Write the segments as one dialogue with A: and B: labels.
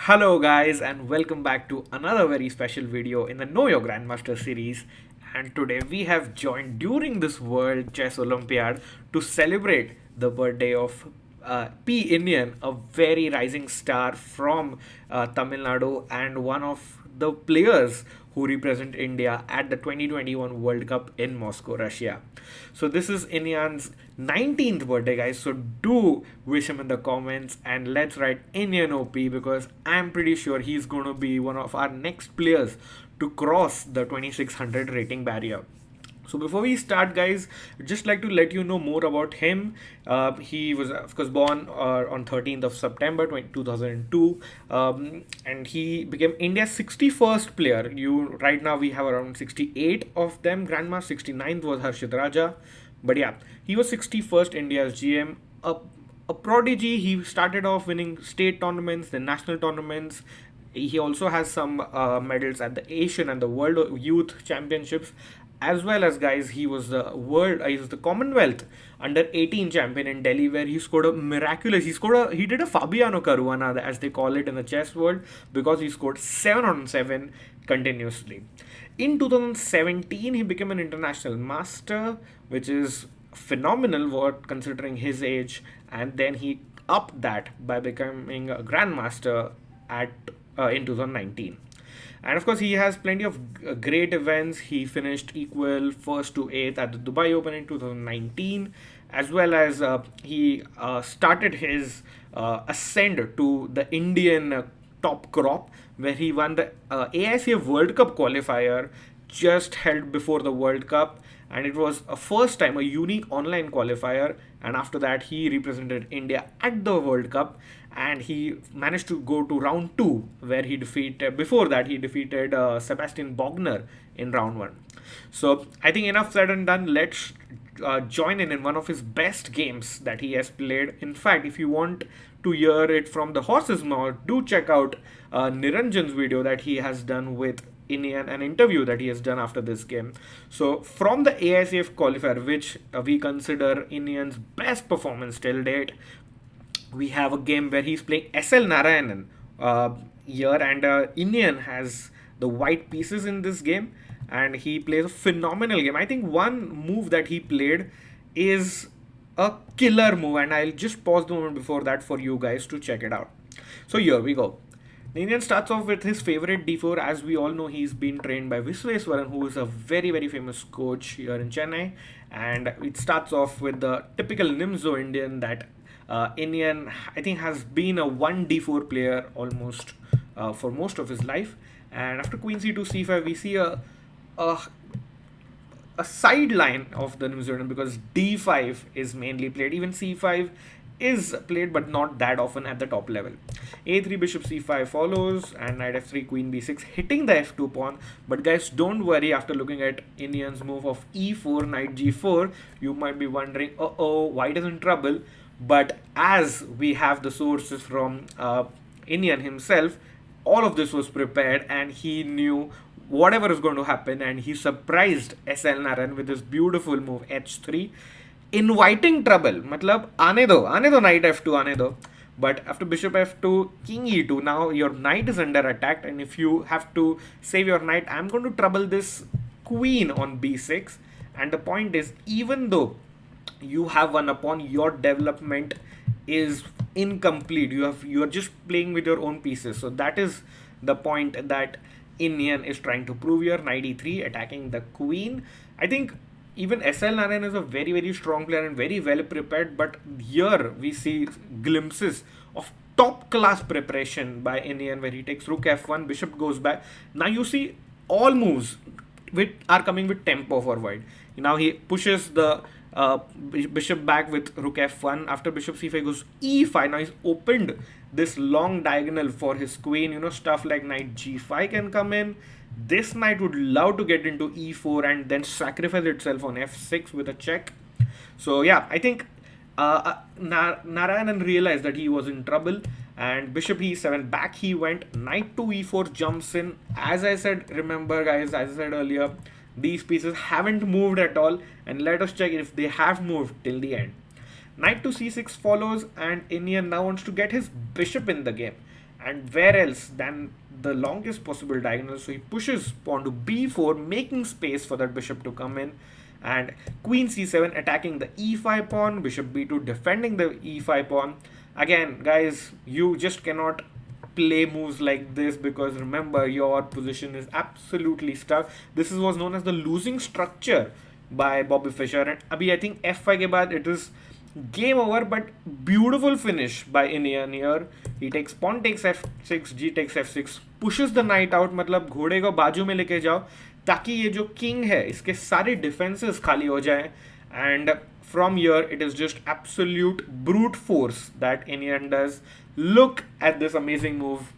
A: Hello guys and welcome back to another very special video in the Know Your Grandmaster series. And today we have joined during this World Chess Olympiad to celebrate the birthday of P. Iniyan, a very rising star from Tamil Nadu and one of the players who represent India at the 2021 World Cup in Moscow, Russia. So this is Iniyan's 19th birthday, guys. So do wish him in the comments and let's write Iniyan OP because I'm pretty sure he's going to be one of our next players to cross the 2600 rating barrier. So before we start, guys, I'd just like to let you know more about him. He was, of course, born on 13th of September 2002, and he became India's 61st player. Right now we have around 68 of them. Grandma 69th was Harshit Raja, but yeah, he was 61st India's GM. A prodigy. He started off winning state tournaments, then national tournaments. He also has some medals at the Asian and the World Youth Championships, as well as, guys, he was the Commonwealth under 18 champion in Delhi, where he did a Fabiano Caruana, as they call it in the chess world, because he scored 7 on 7 continuously. In 2017, he became an international master, which is phenomenal what considering his age, and then he upped that by becoming a grandmaster at in 2019. And of course, he has plenty of great events. He finished equal first to eighth at the Dubai Open in 2019, as well as he started his ascend to the Indian top crop, where he won the AICF World Cup qualifier just held before the World Cup, and it was a first time a unique online qualifier. And after that, he represented India at the World Cup, and he managed to go to round two, where he defeated. Before that, he defeated Sebastian Bogner in round one. So I think enough said and done. Let's join in one of his best games that he has played. In fact, if you want to hear it from the horse's mouth, do check out Niranjan's video that he has done with Iniyan, an interview that he has done after this game. So from the AICF qualifier, which we consider Iniyan's best performance till date, we have a game where he's playing SL Narayanan here, and Iniyan has the white pieces in this game, and he plays a phenomenal game. I think one move that he played is a killer move, and I'll just pause the moment before that for you guys to check it out. So here we go. The Indian starts off with his favorite d4. As we all know, he's been trained by Visweswaran, who is a very, very famous coach here in Chennai. And it starts off with the typical Nimzo Indian that Iniyan, I think, has been a 1d4 player almost for most of his life. And after queen c2, c5, we see a, a sideline of the Nimzo Indian, because d5 is mainly played. Even c5 is played, but not that often at the top level. A3, bishop c5 follows, and knight f3, queen b6, hitting the f2 pawn. But guys, don't worry. After looking at Iniyan's move of e4, knight g4, you might be wondering, white is in trouble. But as we have the sources from Iniyan himself, all of this was prepared, and he knew whatever is going to happen, and he surprised SL Narayan with this beautiful move h3, inviting trouble. Matlab, aane do knight f2, aane do. But after bishop f2, king e2, now your knight is under attack, and if you have to save your knight, I'm going to trouble this queen on b6. And the point is, even though you have won a pawn, your development is incomplete. You are just playing with your own pieces. So that is the point that Iniyan is trying to prove here. Knight e3, attacking the queen. I think even SL Narayan is a very, very strong player and very well prepared, but here we see glimpses of top class preparation by Iniyan, where he takes rook f1, bishop goes back. Now you see all moves are coming with tempo for white. Now he pushes the bishop back with rook f1. After bishop c5 goes e5. Now he's opened this long diagonal for his queen. Stuff like knight g5 can come in. This knight would love to get into e4 and then sacrifice itself on f6 with a check. So yeah, I think Narayanan realized that he was in trouble, and bishop e7, back he went. Knight to e4 jumps in. As I said, remember guys, as I said earlier, these pieces haven't moved at all, and let us check if they have moved till the end. Knight to c6 follows, and Iniyan now wants to get his bishop in the game. And where else than the longest possible diagonal? So he pushes pawn to b4, making space for that bishop to come in. And queen c7 attacking the e5 pawn, bishop b2 defending the e5 pawn. Again, guys, you just cannot play moves like this, because remember, your position is absolutely stuck. This was known as the losing structure by Bobby Fischer. And abhi I think f5 ke baad it is game over, but beautiful finish by Iniyan here. He takes pawn takes f6, g takes f6, pushes the knight out. मतलब घोड़े को बाजू में लेके जाओ ताकि ये जो किंग है इसके सारे डिफेंसेस खाली हो जाए. And from here it is just absolute brute force that Iniyan does. Look at this amazing move.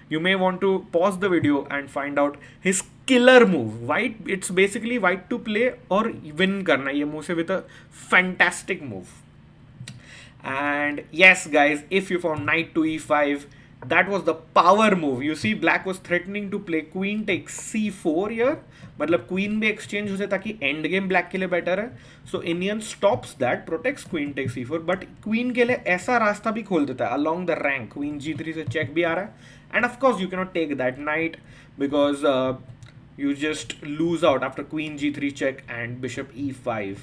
A: You may want to pause the video and find out his killer move. White, it's basically white to play or win karna ye move se with a fantastic move. And yes, guys, if you found knight to e5, that was the power move. You see, black was threatening to play queen takes c4 here. मतलब queen भी exchange हो जाए ताकि end game black के लिए better है. So Indian stops that, protects queen takes c4, but queen के लिए ऐसा रास्ता भी खोल देता है along the rank. Queen g3 से चेक भी आ रहा है. And of course you can not take that knight because you just lose out after queen g3 check and bishop e5.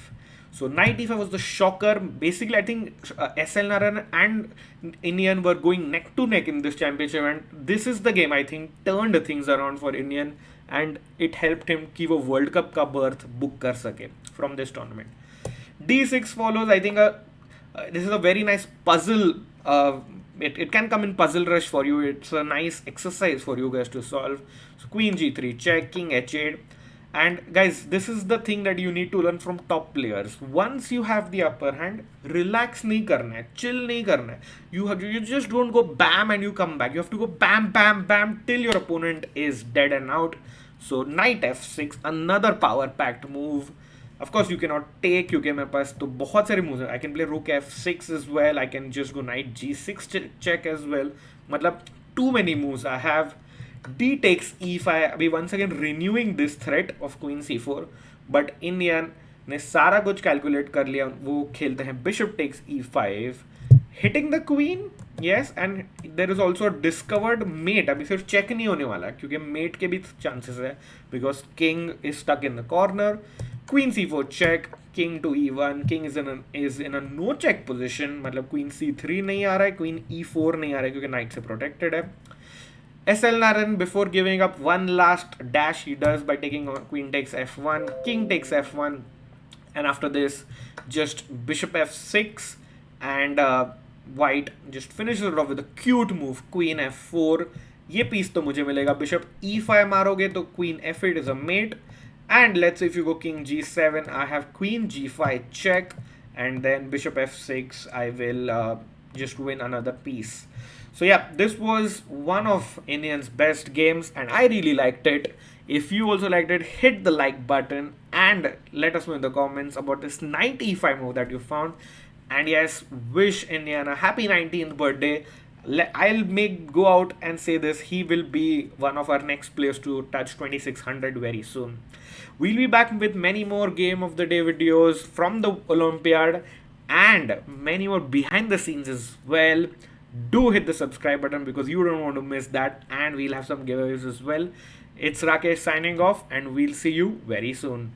A: So knight e5 was the shocker. Basically, I think SL Narayan and Iniyan were going neck to neck in this championship, and this is the game I think turned things around for Iniyan, and it helped him कि वो World Cup का berth book कर सके from this tournament. d6 follows. I think this is a very nice puzzle. It can come in puzzle rush for you. It's a nice exercise for you guys to solve. So queen g3 check, king h8. And guys, this is the thing that you need to learn from top players. Once you have the upper hand, relax nahi karna hai, chill nahi karna hai. You just don't go bam and you come back. You have to go bam, bam, bam till your opponent is dead and out. So knight f6, another power packed move. Of course you cannot take, क्योंकि मेरे पास तो बहुत सारे moves हैं. I can play rook f6 as well. I can just go knight g6 check as well. मतलब too many moves I have. D takes e5. अभी once again renewing this threat of queen c4. But Indian ने सारा कुछ calculate कर लिया. वो खेलते हैं bishop takes e5, hitting the queen. Yes, and there is also a discovered mate. अभी सिर्फ check नहीं होने वाला क्योंकि mate के भी chances है because king is stuck in the corner. Queen c4 check, king to e1. King is in a no check position. मतलब queen c3 नहीं आ रहा है, queen e4 नहीं आ रहा है क्योंकि knight से protected है. SL Narayan, before giving up one last dash, he does by taking queen takes f1, king takes f1, and after this, just bishop f6, and white just finishes it off with a cute move, queen f4. ये piece तो मुझे मिलेगा. Bishop e5 मारोगे तो queen f8 is a mate. And let's say if you go king g7, I have queen g5 check, and then bishop f6, I will just win another piece. So yeah, this was one of Iniyan's best games, and I really liked it. If you also liked it, hit the like button and let us know in the comments about this knight e5 move that you found. And yes, wish Iniyan a happy 19th birthday. I'll go out and say this, he will be one of our next players to touch 2600 very soon. We'll be back with many more game of the day videos from the Olympiad and many more behind the scenes as well. Do hit the subscribe button because you don't want to miss that, and we'll have some giveaways as well. It's Rakesh signing off, and we'll see you very soon.